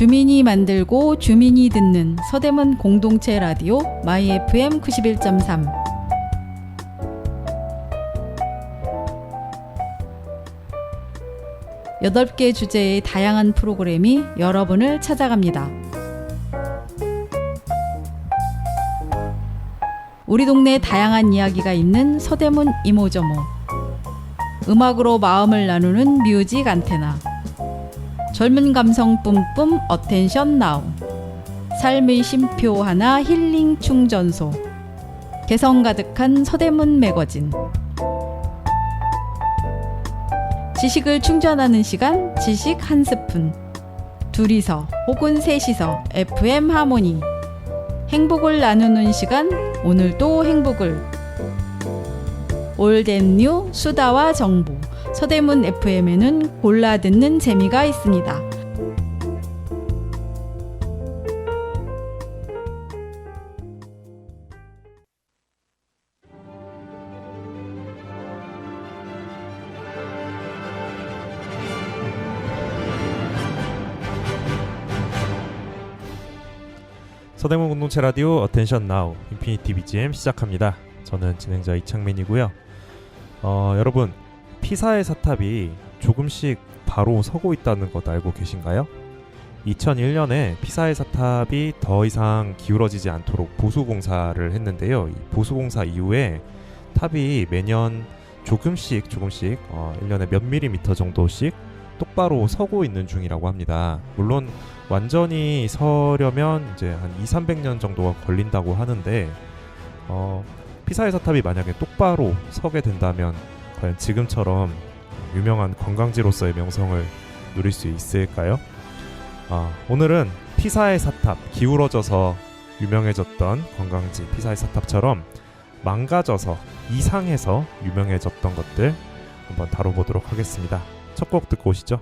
주민이 만들고 주민이 듣는 서대문 공동체 라디오 마이 FM 91.3. 여덟 개 주제의 다양한 프로그램이 여러분을 찾아갑니다. 우리 동네 다양한 이야기가 있는 서대문 이모저모. 음악으로 마음을 나누는 뮤직 안테나. 젊은 감성 뿜뿜 어텐션 나우. 삶의 쉼표 하나 힐링 충전소. 개성 가득한 서대문 매거진. 지식을 충전하는 시간, 지식 한 스푼. 둘이서 혹은 셋이서 FM 하모니. 행복을 나누는 시간, 오늘도 행복을. 올댓뉴 수다와 정보. 서대문 FM에는 골라 듣는 재미가 있습니다. 서대문 공동체 라디오 어텐션 나우 인피니티 BGM 시작합니다. 저는 진행자 이창민이고요. 여러분, 피사의 사탑이 조금씩 바로 서고 있다는 것 알고 계신가요? 2001년에 피사의 사탑이 더 이상 기울어지지 않도록 보수공사를 했는데요. 이 보수공사 이후에 탑이 매년 조금씩 1년에 몇 밀리미터 정도씩 똑바로 서고 있는 중이라고 합니다. 물론 완전히 서려면 이제 한 200~300년 정도가 걸린다고 하는데 피사의 사탑이 만약에 똑바로 서게 된다면 과연 지금처럼 유명한 관광지로서의 명성을 누릴 수 있을까요? 오늘은 피사의 사탑, 기울어져서 유명해졌던 관광지 피사의 사탑처럼 망가져서 이상해서 유명해졌던 것들 한번 다뤄보도록 하겠습니다. 첫 곡 듣고 오시죠.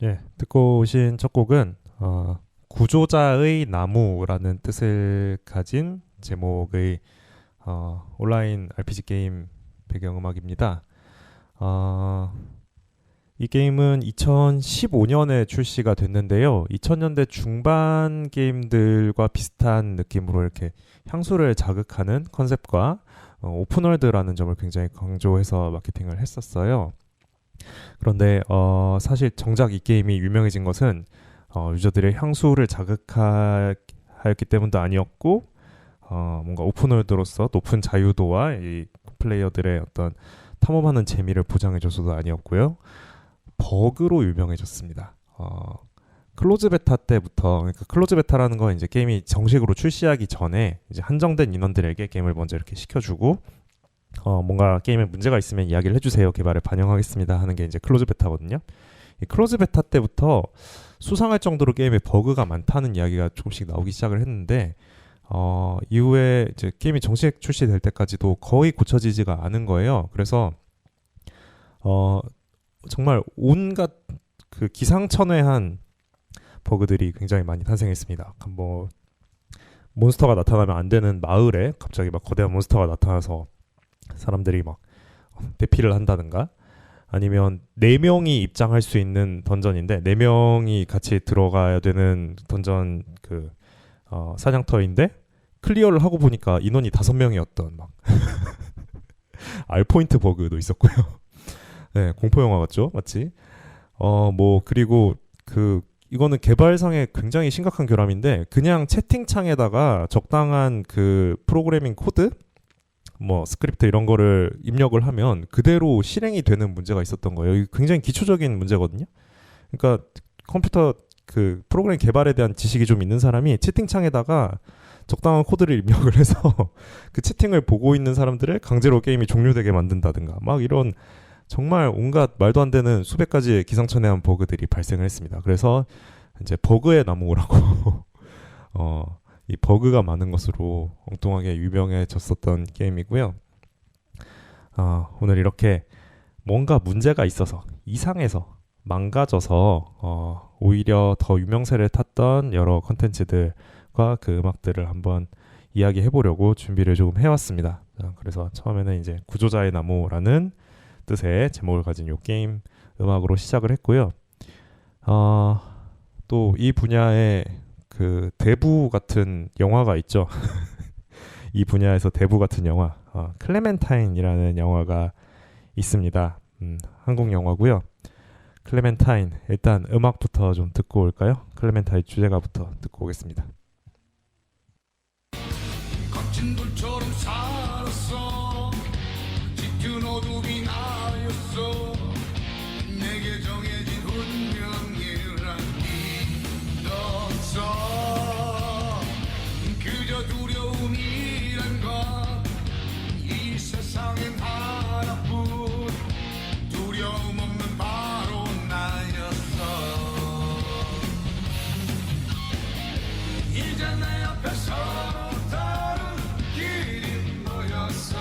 예, 듣고 오신 첫 곡은 구조자의 나무라는 뜻을 가진 제목의 온라인 RPG 게임 배경음악입니다. 이 게임은 2015년에 출시가 됐는데요. 2000년대 중반 게임들과 비슷한 느낌으로 이렇게 향수를 자극하는 컨셉과 오픈월드라는 점을 굉장히 강조해서 마케팅을 했었어요. 그런데 사실 정작 이 게임이 유명해진 것은 유저들의 향수를 자극하였기 때문도 아니었고 뭔가 오픈월드로서 높은 자유도와 이 플레이어들의 어떤 탐험하는 재미를 보장해줘서도 아니었고요. 버그로 유명해졌습니다. 클로즈 베타 때부터, 그러니까 클로즈 베타라는 건 이제 게임이 정식으로 출시하기 전에 이제 한정된 인원들에게 게임을 먼저 이렇게 시켜주고 뭔가 게임에 문제가 있으면 이야기를 해주세요. 개발에 반영하겠습니다. 하는 게 이제 클로즈 베타거든요. 이 클로즈 베타 때부터 수상할 정도로 게임에 버그가 많다는 이야기가 조금씩 나오기 시작을 했는데 이후에 이제 게임이 정식 출시될 때까지도 거의 고쳐지지가 않은 거예요. 그래서 정말 온갖 그 기상천외한 버그들이 굉장히 많이 탄생했습니다. 뭐 몬스터가 나타나면 안 되는 마을에 갑자기 막 거대한 몬스터가 나타나서 사람들이 막 대피를 한다든가, 아니면 4명이 입장할 수 있는 던전인데 4명이 같이 들어가야 되는 던전 그 사냥터인데 클리어를 하고 보니까 인원이 5명이었던 막 알포인트 버그도 있었고요. 네, 공포 영화 같죠, 맞지? 뭐 그리고 이거는 개발상의 굉장히 심각한 결함인데, 그냥 채팅창에다가 적당한 그 프로그래밍 코드, 뭐 스크립트 이런 거를 입력을 하면 그대로 실행이 되는 문제가 있었던 거예요. 이게 굉장히 기초적인 문제거든요. 그러니까 컴퓨터 그 프로그램 개발에 대한 지식이 좀 있는 사람이 채팅창에다가 적당한 코드를 입력을 해서 그 채팅을 보고 있는 사람들을 강제로 게임이 종료되게 만든다든가, 막 이런 정말 온갖 말도 안 되는 수백 가지의 기상천외한 버그들이 발생을 했습니다. 그래서 이제 버그의 나무라고 이 버그가 많은 것으로 엉뚱하게 유명해졌었던 게임이고요. 오늘 이렇게 뭔가 문제가 있어서, 이상해서, 망가져서 오히려 더 유명세를 탔던 여러 컨텐츠들과 그 음악들을 한번 이야기해보려고 준비를 조금 해왔습니다. 그래서 처음에는 이제 구조자의 나무라는 뜻의 제목을 가진 이 게임 음악으로 시작을 했고요. 또 이 분야에 그 대부 같은 영화가 있죠. 이 분야에서 대부 같은 영화, 클레멘타인이라는 영화가 있습니다. 한국 영화고요. 클레멘타인, 일단 음악부터 좀 듣고 올까요? 클레멘타인 주제가부터 듣고 오겠습니다. 거친 돌처럼 살았어. 짙은 어둠이 나였어. 내게 정해진 운명이란 믿었어. 그저 두려움이란 것, 이 세상엔 하나뿐. 두려움 없는 바로 나였어. 이제 내 앞에서 다른 길이 보였어.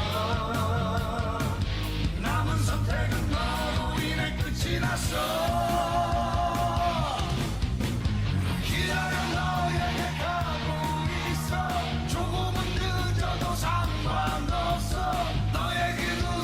남은 선택은 너로 인해 끝이 났어. 기다려, 너에게 가고 있어. 조금은 늦어도 상관없어. 너의 길은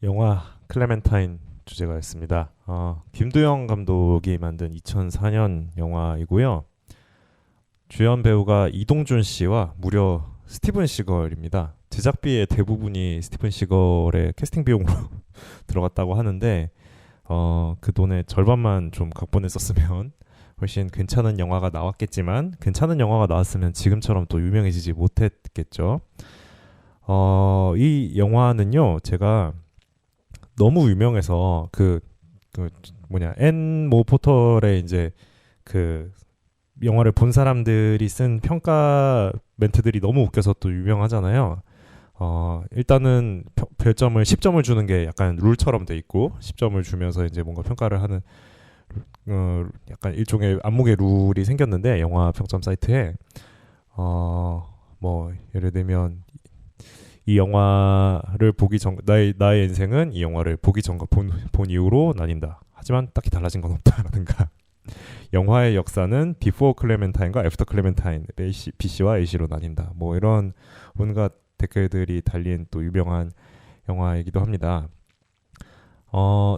영화 클레멘타인 주제가였습니다. 김두영 감독이 만든 2004년 영화이고요. 주연 배우가 이동준 씨와 무려 스티븐 시걸입니다. 제작비의 대부분이 스티븐 시걸의 캐스팅 비용으로 들어갔다고 하는데 그 돈의 절반만 좀 각본했었으면 훨씬 괜찮은 영화가 나왔겠지만 괜찮은 영화가 나왔으면 지금처럼 또 유명해지지 못했겠죠. 이 영화는요, 제가 너무 유명해서 앤모 포털에 이제 그 영화를 본 사람들이 쓴 평가 멘트들이 너무 웃겨서 또 유명하잖아요. 일단은 별점을 10점을 주는 게 약간 룰처럼 돼 있고 10점을 주면서 이제 뭔가 평가를 하는 약간 일종의 안목의 룰이 생겼는데 영화 평점 사이트에 뭐 예를 들면 이 영화를 보기 전 나의 인생은 이 영화를 보기 전과 본 이후로 나뉜다. 하지만 딱히 달라진 건 없다라든가 영화의 역사는 비포 클레멘타인과 애프터 클레멘타인 B씨와 A씨로 나뉜다. 뭐 이런 온갖 댓글들이 달린 또 유명한 영화이기도 합니다.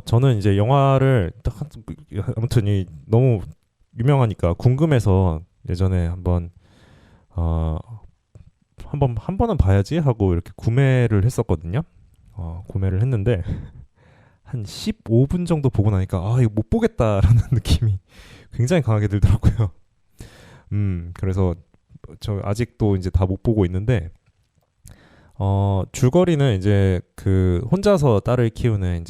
저는 이제 영화를 아무튼 너무 유명하니까 궁금해서 예전에 한 번은 봐야지 하고 이렇게 구매를 했었거든요. 구매를 했는데 한 15분 정도 보고 나니까 이거 못 보겠다라는 느낌이 굉장히 강하게 들더라고요. 그래서 저 아직도 이제 다 못 보고 있는데 줄거리는 이제 그 혼자서 딸을 키우는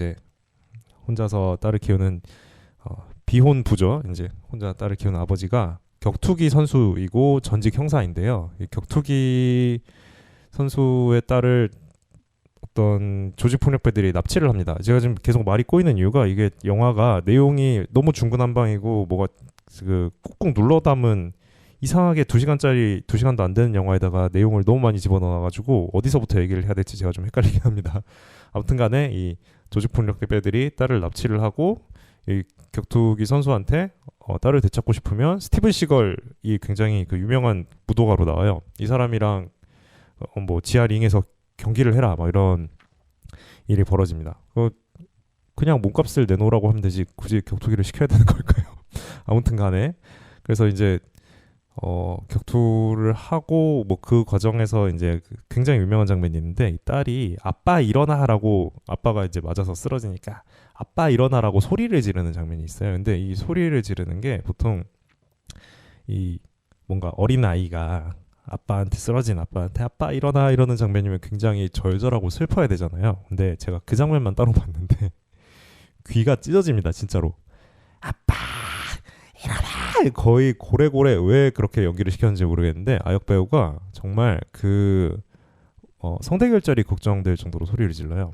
비혼 부죠. 이제 혼자 딸을 키우는 아버지가 격투기 선수이고 전직 형사인데요. 이 격투기 선수의 딸을 어떤 조직폭력배들이 납치를 합니다. 제가 지금 계속 말이 꼬이는 이유가 이게 영화가 내용이 너무 중구난방이고 뭐가 꾹꾹 눌러 담은 이상하게 2시간도 안 되는 영화에다가 내용을 너무 많이 집어넣어가지고 어디서부터 얘기를 해야 될지 제가 좀 헷갈리긴 합니다. 아무튼 간에 이 조직폭력배들이 딸을 납치를 하고 이 격투기 선수한테 딸을 되찾고 싶으면 스티븐 시걸이 굉장히 그 유명한 무도가로 나와요. 이 사람이랑 뭐 지하 링에서 경기를 해라 막 이런 일이 벌어집니다. 그냥 몸값을 내놓으라고 하면 되지 굳이 격투기를 시켜야 되는 걸까요? 아무튼 간에 그래서 이제 격투를 하고 뭐 그 과정에서 이제 굉장히 유명한 장면이 있는데 이 딸이 아빠 일어나라고 아빠가 이제 맞아서 쓰러지니까 아빠 일어나라고 소리를 지르는 장면이 있어요. 근데 이 소리를 지르는 게 보통 이 뭔가 어린 아이가 아빠한테 쓰러진 아빠한테 아빠 일어나 이러는 장면이면 굉장히 절절하고 슬퍼야 되잖아요. 근데 제가 그 장면만 따로 봤는데 귀가 찢어집니다. 진짜로 아빠 일어나 거의 고래고래 왜 그렇게 연기를 시켰는지 모르겠는데 아역 배우가 정말 성대결절이 걱정될 정도로 소리를 질러요.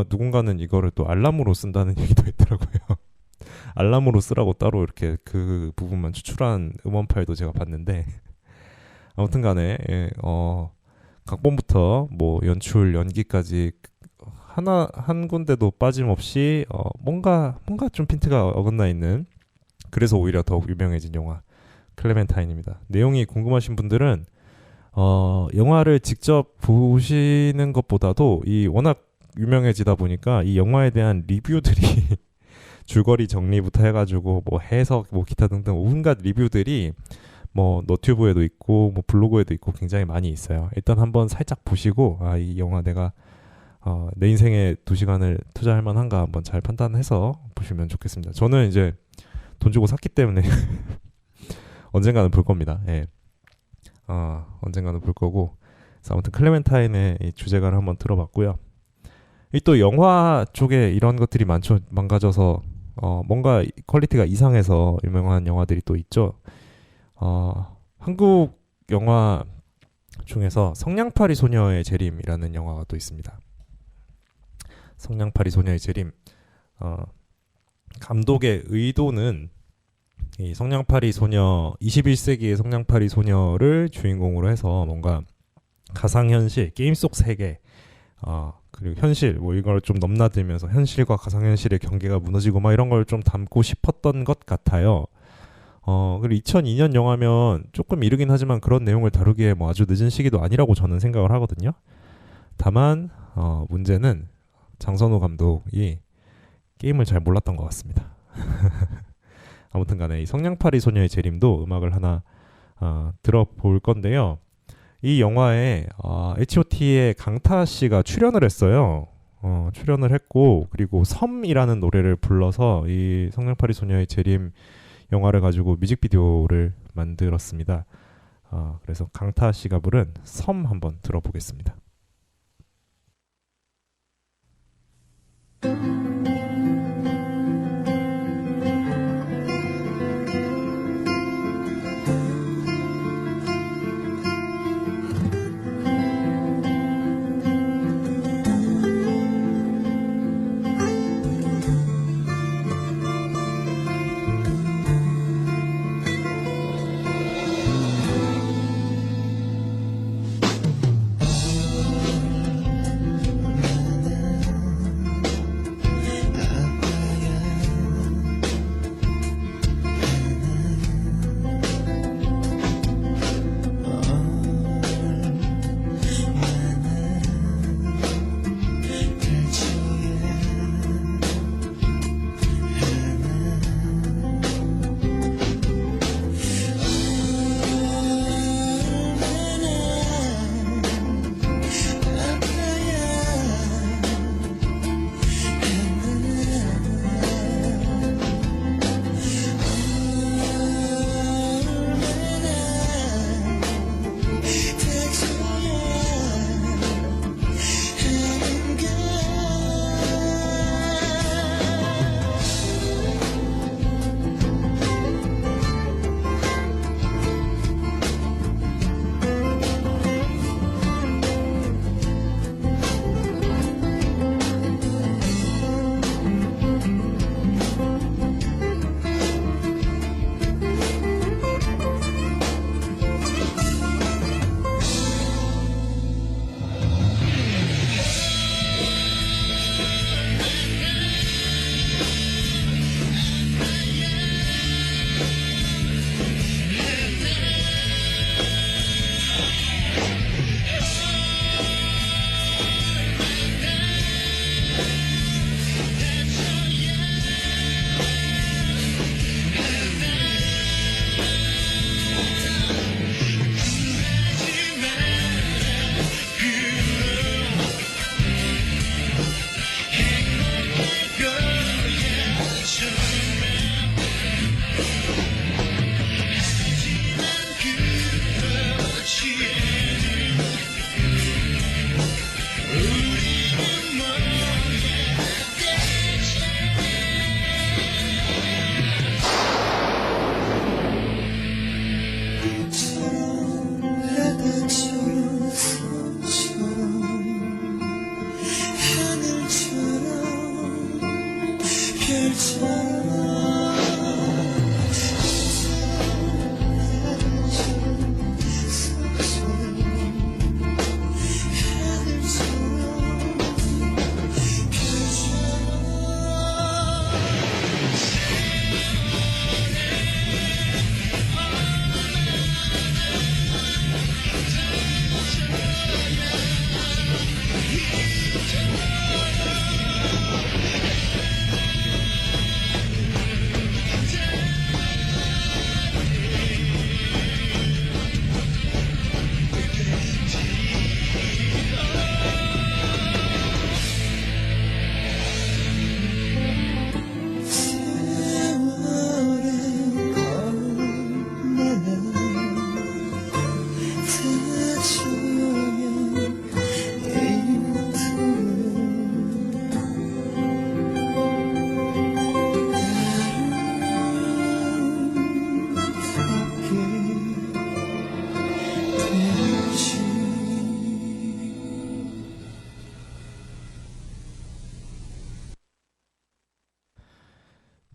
누군가는 이거를 또 알람으로 쓴다는 얘기도 있더라고요. 알람으로 쓰라고 따로 이렇게 그 부분만 추출한 음원 파일도 제가 봤는데 아무튼 간에 각본부터 뭐 연출 연기까지 한 군데도 빠짐없이 뭔가 좀 핀트가 어긋나 있는 그래서 오히려 더욱 유명해진 영화 클레멘타인입니다. 내용이 궁금하신 분들은 영화를 직접 보시는 것보다도 이 워낙 유명해지다 보니까 이 영화에 대한 리뷰들이 줄거리 정리부터 해가지고 뭐 해석 뭐 기타 등등 온갖 리뷰들이 뭐 너튜브에도 있고 뭐 블로그에도 있고 굉장히 많이 있어요. 일단 한번 살짝 보시고 이 영화 내가 내 인생에 2시간을 투자할 만한가 한번 잘 판단해서 보시면 좋겠습니다. 저는 이제 돈 주고 샀기 때문에 언젠가는 볼 겁니다. 예. 언젠가는 볼 거고. 그래서 아무튼 클레멘타인의 이 주제가를 한번 들어봤고요. 이 또 영화 쪽에 이런 것들이 망가져서 뭔가 퀄리티가 이상해서 유명한 영화들이 또 있죠. 한국 영화 중에서 성냥팔이 소녀의 재림이라는 영화가 또 있습니다. 성냥팔이 소녀의 재림. 감독의 의도는 이 성냥팔이 소녀 21세기의 성냥팔이 소녀를 주인공으로 해서 뭔가 가상현실 게임 속 세계 그리고 현실 뭐 이걸 좀 넘나들면서 현실과 가상현실의 경계가 무너지고 막 이런 걸 좀 담고 싶었던 것 같아요. 그리고 2002년 영화면 조금 이르긴 하지만 그런 내용을 다루기에 뭐 아주 늦은 시기도 아니라고 저는 생각을 하거든요. 다만 문제는 장선우 감독이 게임을 잘 몰랐던 것 같습니다. 아무튼간에 이 성냥팔이 소녀의 재림도 음악을 하나 들어볼 건데요. 이 영화에 H.O.T의 강타 씨가 출연을 했어요. 출연을 했고 그리고 섬이라는 노래를 불러서 이 성냥팔이 소녀의 재림 영화를 가지고 뮤직비디오를 만들었습니다. 그래서 강타 씨가 부른 섬 한번 들어보겠습니다.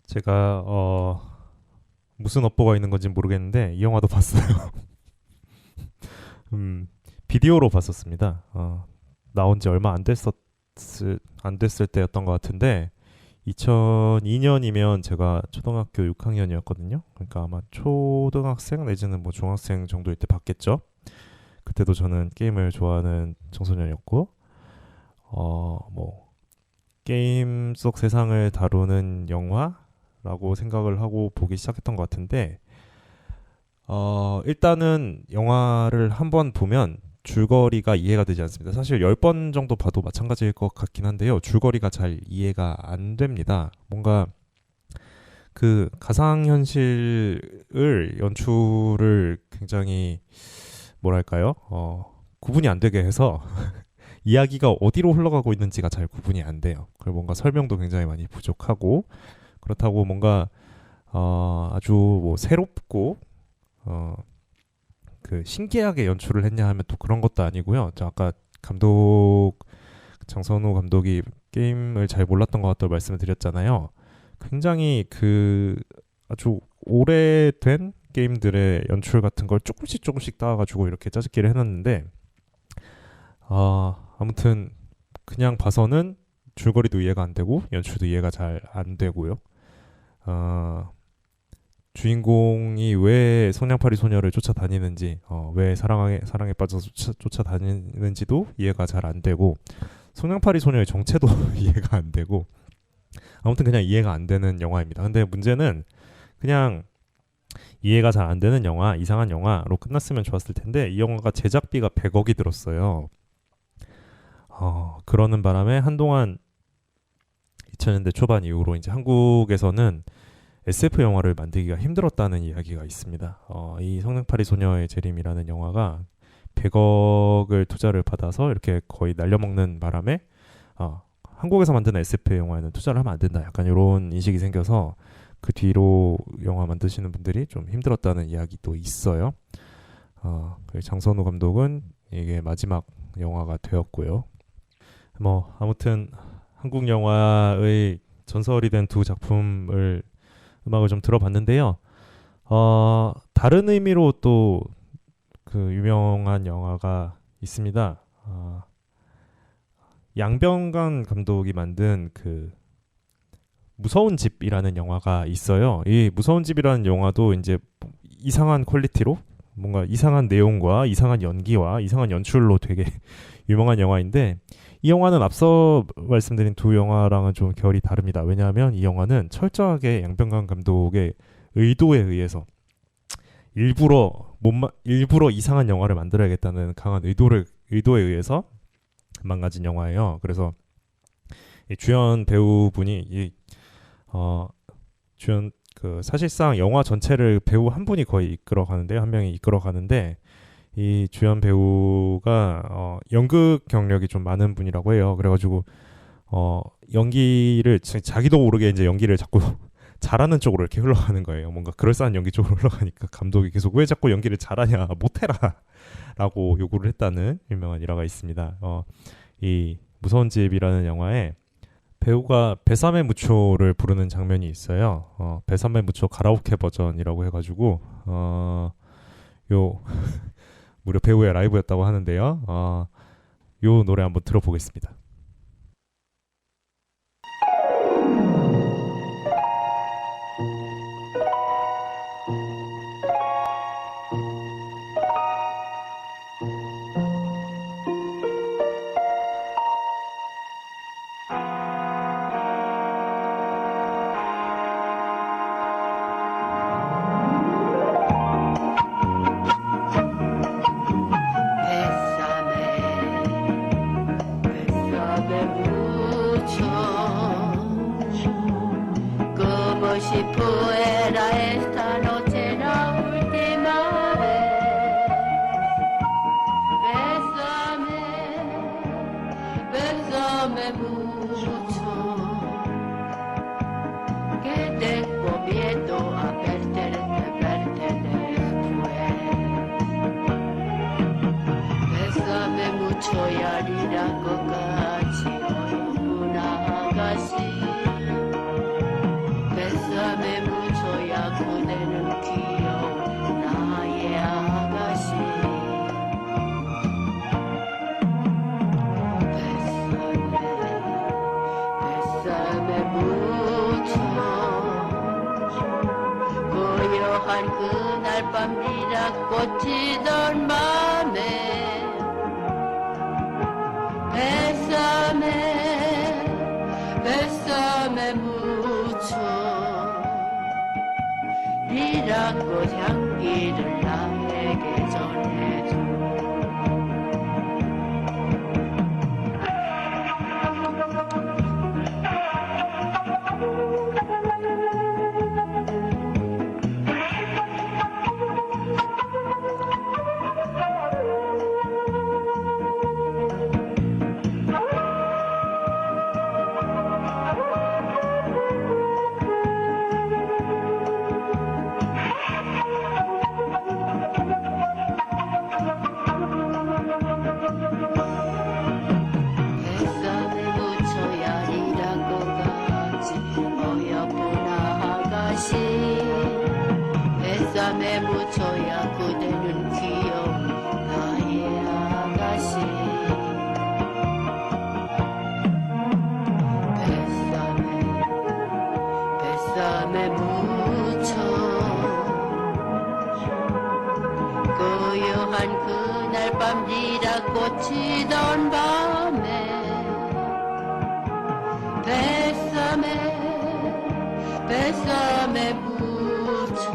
제가 무슨 업보가 있는 건지 모르겠는데 이 영화도 봤어요. 비디오로 봤었습니다. 나온 지 얼마 안 됐을 때였던 것 같은데 2002년이면 제가 초등학교 6학년이었거든요. 그러니까 아마 초등학생 내지는 뭐 중학생 정도일 때 봤겠죠. 그때도 저는 게임을 좋아하는 청소년이었고 뭐 게임 속 세상을 다루는 영화라고 생각을 하고 보기 시작했던 것 같은데 일단은 영화를 한번 보면 줄거리가 이해가 되지 않습니다. 사실 10번 정도 봐도 마찬가지일 것 같긴 한데요. 줄거리가 잘 이해가 안 됩니다. 뭔가 그 가상현실을 연출을 굉장히 뭐랄까요? 구분이 안 되게 해서 이야기가 어디로 흘러가고 있는지가 잘 구분이 안 돼요. 그리고 뭔가 설명도 굉장히 많이 부족하고 그렇다고 뭔가 아주 뭐 새롭고 그 신기하게 연출을 했냐 하면 또 그런 것도 아니고요. 저 아까 장선우 감독이 게임을 잘 몰랐던 것 같다고 말씀을 드렸잖아요. 굉장히 그 아주 오래된 게임들의 연출 같은 걸 조금씩 따가지고 이렇게 짜집기를 해놨는데 아무튼 그냥 봐서는 줄거리도 이해가 안 되고 연출도 이해가 잘 안 되고요. 주인공이 왜 성냥팔이 소녀를 쫓아다니는지, 왜 사랑에 빠져서 쫓아다니는지도 이해가 잘 안 되고, 성냥팔이 소녀의 정체도 이해가 안 되고, 아무튼 그냥 이해가 안 되는 영화입니다. 근데 문제는 그냥 이해가 잘 안 되는 영화, 이상한 영화로 끝났으면 좋았을 텐데, 이 영화가 제작비가 100억이 들었어요. 그러는 바람에 한동안 2000년대 초반 이후로 이제 한국에서는 SF 영화를 만들기가 힘들었다는 이야기가 있습니다. 이 성냥팔이 소녀의 재림이라는 영화가 100억을 투자를 받아서 이렇게 거의 날려먹는 바람에 한국에서 만드는 SF 영화에는 투자를 하면 안 된다. 약간 이런 인식이 생겨서 그 뒤로 영화 만드시는 분들이 좀 힘들었다는 이야기도 있어요. 장선우 감독은 이게 마지막 영화가 되었고요. 뭐 아무튼 한국 영화의 전설이 된 두 작품을 음악을 좀 들어봤는데요. 다른 의미로 또 그 유명한 영화가 있습니다. 양병관 감독이 만든 그 무서운 집이라는 영화가 있어요. 이 무서운 집이라는 영화도 이제 이상한 퀄리티로 뭔가 이상한 내용과 이상한 연기와 이상한 연출로 되게 유명한 영화인데 이 영화는 앞서 말씀드린 두 영화랑은 좀 결이 다릅니다. 왜냐하면 이 영화는 철저하게 양병관 감독의 의도에 의해서 일부러 이상한 영화를 만들어야겠다는 강한 의도에 의해서 망가진 영화예요. 그래서 이 주연 배우분이 주연 그 사실상 영화 전체를 배우 한 분이 거의 이끌어가는데요. 한 명이 이끌어가는데 이 주연 배우가 연극 경력이 좀 많은 분이라고 해요. 그래가지고 연기를 자기도 모르게 이제 연기를 자꾸 잘하는 쪽으로 이렇게 흘러가는 거예요. 뭔가 그럴싸한 연기 쪽으로 흘러가니까 감독이 계속 왜 자꾸 연기를 잘하냐, 못해라 라고 요구를 했다는 유명한 일화가 있습니다. 이 무서운 집이라는 영화에 배우가 배삼의 무초를 부르는 장면이 있어요. 배삼의 무초 가라오케 버전이라고 해가지고 요 무려 배우의 라이브였다고 하는데요. 요 노래 한번 들어보겠습니다. Si fuera esta noche la última vez, bésame mucho, que tengo miedo a perderte después. Bésame mucho y harina cocachi, una agassi. bésame mucho 야 그대는 귀여운 나의 아가씨 bésame mucho 고요한 그날 밤 비락 꽂히던 맘에 bésame 꽃 향기를 나에게 전해줘. 뱃살에 묻혀야 일하고 가지 어여쁜 아가씨. 뱃살에 묻혀야 그대는 귀여운 나의 아가씨. 뱃살에 묻혀 고요한 그날 밤 네가 꽂히던 밤에 뱃삼에 묻혀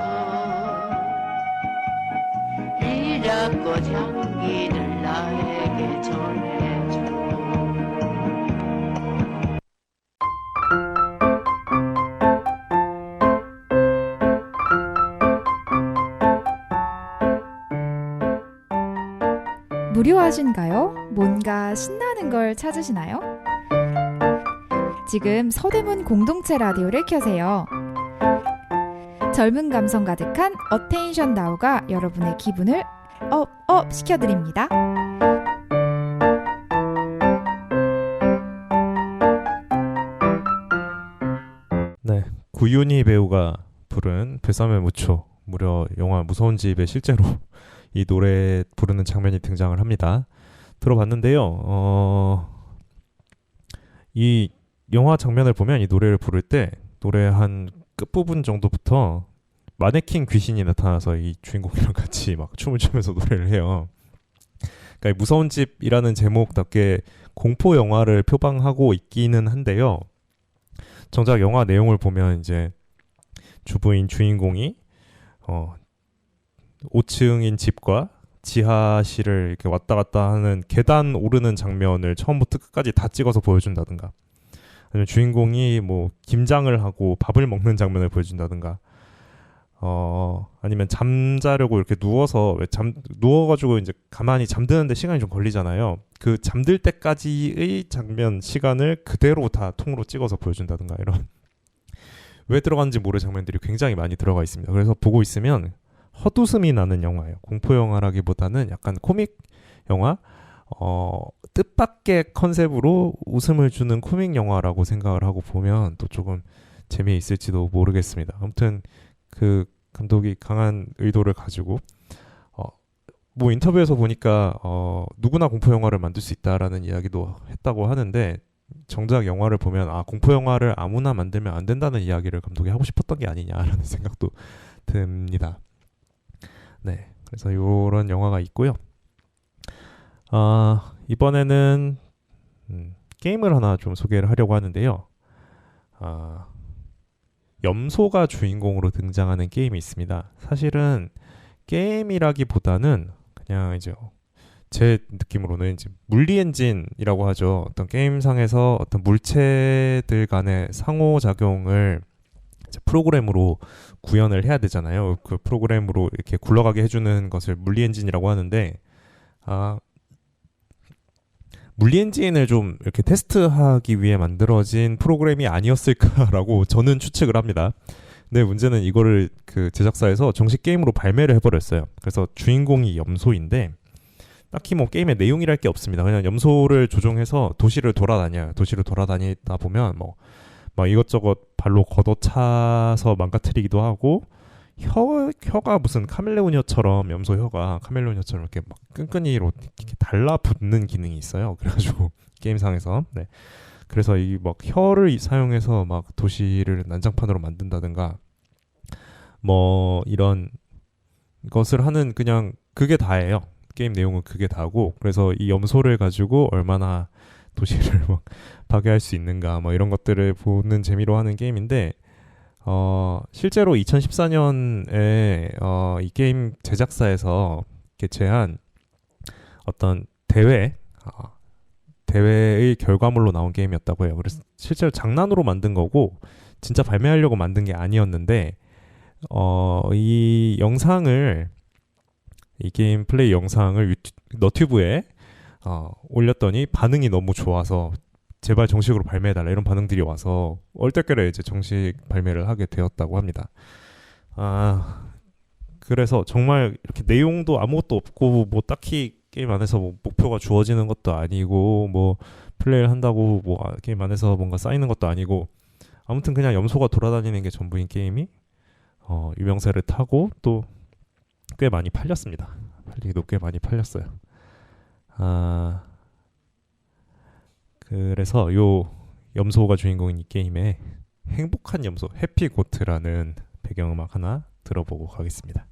리라꽃 향기를 나에게 전해줘. 무료하신가요? 뭔가 신나는 걸 찾으시나요? 지금 서대문 공동체 라디오를 켜세요. 젊은 감성 가득한 어텐션 나우가 여러분의 기분을 업 시켜드립니다. 네, 구윤희 배우가 부른 뱃삼에 묻혀, 무려 영화 무서운 집에 실제로 이 노래 부르는 장면이 등장을 합니다. 들어봤는데요. 이 영화 장면을 보면 이 노래를 부를 때 노래 한 끝부분 정도부터 마네킹 귀신이 나타나서 이 주인공이랑 같이 막 춤을 추면서 노래를 해요. 그러니까 이 무서운 집이라는 제목답게 공포 영화를 표방하고 있기는 한데요. 정작 영화 내용을 보면 이제 주부인 주인공이 5층인 집과 지하실을 이렇게 왔다 갔다 하는 계단 오르는 장면을 처음부터 끝까지 다 찍어서 보여준다든가, 아니면 주인공이 뭐 김장을 하고 밥을 먹는 장면을 보여준다든가, 아니면 잠자려고 이렇게 누워가지고 이제 가만히 잠드는데 시간이 좀 걸리잖아요. 그 잠들 때까지의 장면 시간을 그대로 다 통으로 찍어서 보여준다든가, 이런 왜 들어갔는지 모를 장면들이 굉장히 많이 들어가 있습니다. 그래서 보고 있으면 헛웃음이 나는 영화예요. 공포 영화라기보다는 약간 코믹 영화, 뜻밖의 컨셉으로 웃음을 주는 코믹 영화라고 생각을 하고 보면 또 조금 재미있을지도 모르겠습니다. 아무튼 그 감독이 강한 의도를 가지고 뭐 인터뷰에서 보니까 누구나 공포 영화를 만들 수 있다라는 이야기도 했다고 하는데, 정작 영화를 보면 공포 영화를 아무나 만들면 안 된다는 이야기를 감독이 하고 싶었던 게 아니냐라는 생각도 듭니다. 네, 그래서 이런 영화가 있고요. 이번에는 게임을 하나 좀 소개를 하려고 하는데요. 염소가 주인공으로 등장하는 게임이 있습니다. 사실은 게임이라기보다는 그냥 이제 제 느낌으로는 이제 물리 엔진이라고 하죠. 어떤 게임상에서 어떤 물체들 간의 상호작용을 이제 프로그램으로 구현을 해야 되잖아요. 그 프로그램으로 이렇게 굴러가게 해주는 것을 물리 엔진이라고 하는데, 물리 엔진을 좀 이렇게 테스트하기 위해 만들어진 프로그램이 아니었을까라고 저는 추측을 합니다. 근데 문제는 이거를 그 제작사에서 정식 게임으로 발매를 해버렸어요. 그래서 주인공이 염소인데 딱히 뭐 게임의 내용이랄 게 없습니다. 그냥 염소를 조종해서 도시를 돌아다녀요. 도시를 돌아다니다 보면 막 이것저것 발로 걷어차서 망가뜨리기도 하고, 혀가 무슨 카멜레온처럼, 염소 혀가 카멜레온처럼 이렇게 막 끈끈이로 이렇게 달라붙는 기능이 있어요. 그래가지고 게임상에서, 네, 그래서 이 막 혀를 사용해서 막 도시를 난장판으로 만든다든가, 뭐 이런 것을 하는, 그냥 그게 다예요. 게임 내용은 그게 다고, 그래서 이 염소를 가지고 얼마나 도시를 막 파괴할 수 있는가, 뭐 이런 것들을 보는 재미로 하는 게임인데, 실제로 2014년에 이 게임 제작사에서 개최한 어떤 대회의 결과물로 나온 게임이었다고 해요. 그래서 실제로 장난으로 만든 거고 진짜 발매하려고 만든 게 아니었는데 이 게임 플레이 영상을 너튜브에 올렸더니 반응이 너무 좋아서 제발 정식으로 발매해달라 이런 반응들이 와서 얼떨결에 이제 정식 발매를 하게 되었다고 합니다. 그래서 정말 이렇게 내용도 아무것도 없고 뭐 딱히 게임 안에서 뭐 목표가 주어지는 것도 아니고 뭐 플레이를 한다고 뭐 게임 안에서 뭔가 쌓이는 것도 아니고 아무튼 그냥 염소가 돌아다니는 게 전부인 게임이 유명세를 타고 또 꽤 많이 팔렸습니다. 팔리기도 꽤 많이 팔렸어요. 그래서 요 염소가 주인공인 이 게임에 행복한 염소 해피고트라는 배경음악 하나 들어보고 가겠습니다.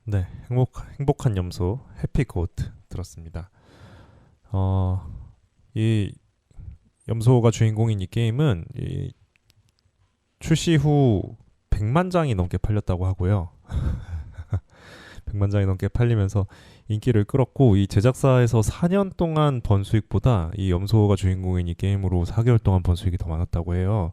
네, 행복한 염소 해피 고트 들었습니다. 이 염소가 주인공인 이 게임은 이 출시 후 100만 장이 넘게 팔렸다고 하고요. 100만 장이 넘게 팔리면서 인기를 끌었고, 이 제작사에서 4년 동안 번 수익보다 이 염소가 주인공인 이 게임으로 4개월 동안 번 수익이 더 많았다고 해요.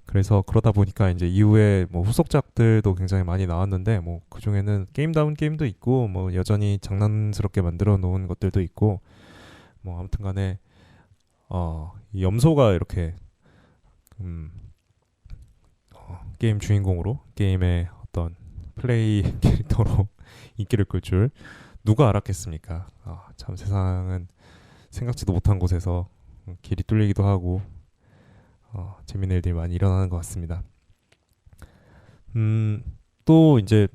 그래서 그러다 보니까 이제 이후에 뭐 후속작들도 굉장히 많이 나왔는데, 뭐 그 중에는 게임다운 게임도 있고, 뭐 여전히 장난스럽게 만들어 놓은 것들도 있고, 뭐 아무튼간에 이 염소가 이렇게 게임 주인공으로, 게임의 어떤 플레이 캐릭터로 인기를 끌 줄 누가 알았겠습니까? 참 세상은 생각지도 못한 곳에서 길이 뚫리기도 하고 재밌는 일들이 많이 일어나는 것 같습니다. 또 이제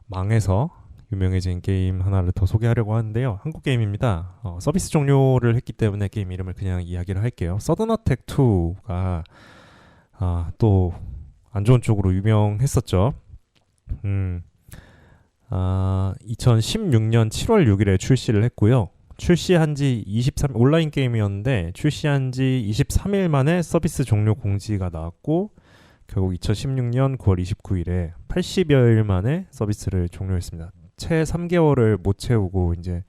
망해서 유명해진 게임 하나를 더 소개하려고 하는데요. 한국 게임입니다. 서비스 종료를 했기 때문에 게임 이름을 그냥 이야기를 할게요. 서든어택 2가 또 안 좋은 쪽으로 유명했었죠. 2016년 7월 6일에 출시를 했고요. 출시한 지 23일, 온라인 게임이었는데 출시한 지 23일 만에 서비스 종료 공지가 나왔고, 결국 2016년 9월 29일에 80여일 만에 서비스를 종료했습니다. 채 3개월을 못 채우고 이제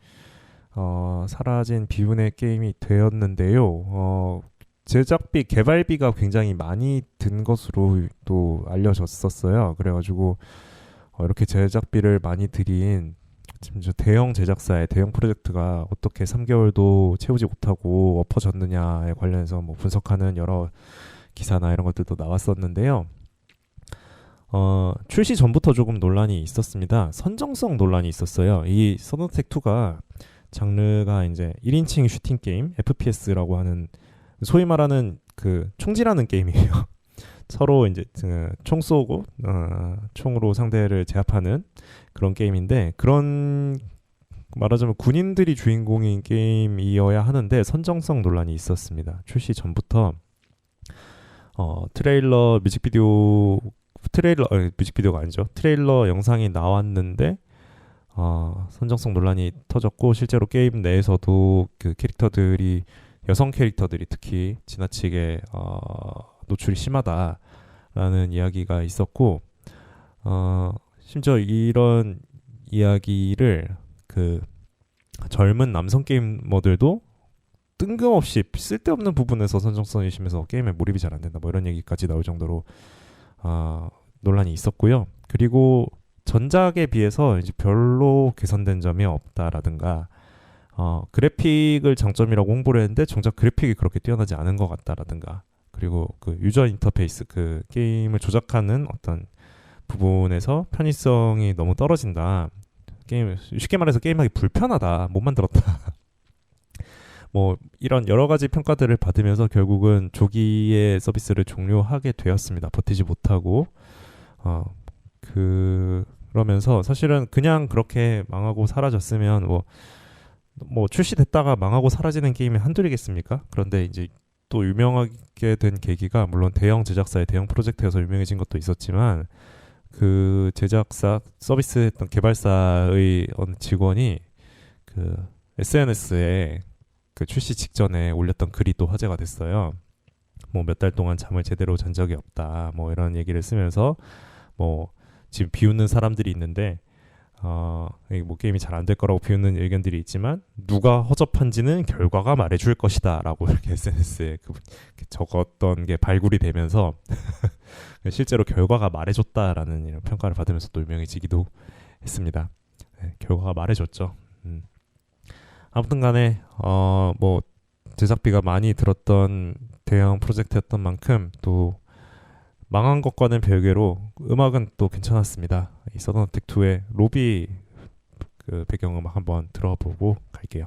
사라진 비운의 게임이 되었는데요. 제작비, 개발비가 굉장히 많이 든 것으로 또 알려졌었어요. 그래가지고 이렇게 제작비를 많이 들인 심지어 대형 제작사의 대형 프로젝트가 어떻게 3개월도 채우지 못하고 엎어졌느냐에 관련해서 뭐 분석하는 여러 기사나 이런 것들도 나왔었는데요. 출시 전부터 조금 논란이 있었습니다. 선정성 논란이 있었어요. 이 서든어택2가 장르가 이제 1인칭 슈팅 게임, FPS라고 하는, 소위 말하는 그 총질하는 게임이에요. 서로 이제 총 쏘고 총으로 상대를 제압하는 그런 게임인데, 그런 말하자면 군인들이 주인공인 게임이어야 하는데 선정성 논란이 있었습니다. 출시 전부터 뮤직비디오가 아니죠. 트레일러 영상이 나왔는데 선정성 논란이 터졌고, 실제로 게임 내에서도 그 캐릭터들이, 여성 캐릭터들이 특히 지나치게 노출이 심하다라는 이야기가 있었고, 심지어 이런 이야기를 그 젊은 남성 게이머들도 뜬금없이 쓸데없는 부분에서 선정성이 심해서 게임에 몰입이 잘 안 된다, 뭐 이런 얘기까지 나올 정도로 논란이 있었고요. 그리고 전작에 비해서 이제 별로 개선된 점이 없다라든가, 그래픽을 장점이라고 홍보를 했는데 정작 그래픽이 그렇게 뛰어나지 않은 것 같다라든가, 그리고 그 유저 인터페이스, 그 게임을 조작하는 어떤 부분에서 편의성이 너무 떨어진다, 게임, 쉽게 말해서 게임하기 불편하다, 못 만들었다 뭐 이런 여러 가지 평가들을 받으면서 결국은 조기에 서비스를 종료하게 되었습니다. 버티지 못하고. 그러면서 사실은 그냥 그렇게 망하고 사라졌으면 뭐 출시됐다가 망하고 사라지는 게임이 한둘이겠습니까? 그런데 이제 또 유명하게 된 계기가, 물론 대형 제작사의 대형 프로젝트여서 유명해진 것도 있었지만, 그 제작사, 서비스했던 개발사의 어느 직원이 그 SNS에 그 출시 직전에 올렸던 글이 또 화제가 됐어요. 뭐 몇 달 동안 잠을 제대로 잔 적이 없다, 뭐 이런 얘기를 쓰면서, 뭐 지금 비웃는 사람들이 있는데 뭐 게임이 잘 안 될 거라고 비웃는 의견들이 있지만, 누가 허접한지는 결과가 말해줄 것이다 라고 이렇게 SNS에 적었던 게 발굴이 되면서 실제로 결과가 말해줬다라는 이런 평가를 받으면서 또 유명해지기도 했습니다. 네, 결과가 말해줬죠. 아무튼 간에 뭐 제작비가 많이 들었던 대형 프로젝트였던 만큼 또 망한 것과는 별개로 음악은 또 괜찮았습니다. 이 서든어택2의 로비 그 배경음악 한번 들어보고 갈게요.